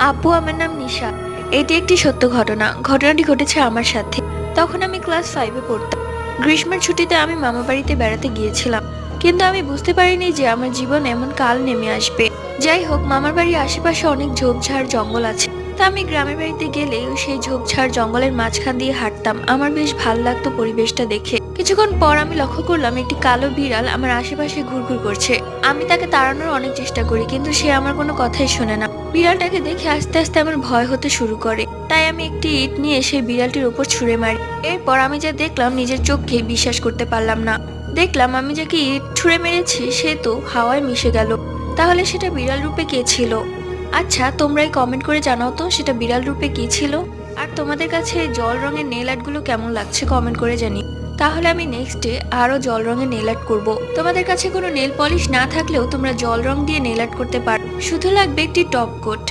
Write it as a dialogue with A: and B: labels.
A: আপু, আমার নাম নিশা। এটি একটি সত্য ঘটনা। ঘটনাটি ঘটেছে আমার সাথে। তখন আমি ক্লাস 5-এ পড়তাম। গ্রীষ্মের ছুটিতে আমি মামা বাড়িতে বেড়াতে গিয়েছিলাম, কিন্তু আমি বুঝতে পারিনি যে আমার জীবন এমন কাল নেমে আসবে। যাই হোক, মামার বাড়ির আশেপাশে অনেক ঝোপঝাড় জঙ্গল আছে। তা আমি গ্রামের বাড়িতে গেলেও সেই ঝোপঝাড় জঙ্গলের মাঝখান দিয়ে হাঁটতাম। আমার বেশ ভালো লাগতো পরিবেশটা দেখে। কিছুক্ষণ পর আমি লক্ষ্য করলাম একটি কালো বিড়াল আমার আশেপাশে ঘুরঘুর করছে। আমি তাকে তাড়ানোর অনেক চেষ্টা করি, কিন্তু সে আমার কোনো কথাই শোনে না। বিড়ালটাকে দেখে আস্তে আস্তে আমার ভয় হতে শুরু করে। তাই আমি একটি ইট নিয়ে সেই বিড়ালটির উপর ছুঁড়ে মারি। এরপর আমি যা দেখলাম নিজের চোখকে বিশ্বাস করতে পারলাম না। দেখলাম আমি যাকে ইট ছুঁড়ে মেরেছি সে তো হাওয়ায় মিশে গেল। তাহলে সেটা বিড়াল রূপে কে ছিল? আচ্ছা, তোমরাই কমেন্ট করে জানাও তো সেটা বিড়াল রূপে কি ছিল। আর তোমাদের কাছে জল রঙের নেল আর্ট গুলো কেমন লাগছে কমেন্ট করে জানি। তাহলে আমি নেক্সট ডে আরো জল রঙের নেল আর্ট করবো। তোমাদের কাছে কোনো নেল পলিশ না থাকলেও তোমরা জল রং দিয়ে নেল আর্ট করতে পারো। শুধু লাগবে একটি টপ কোট।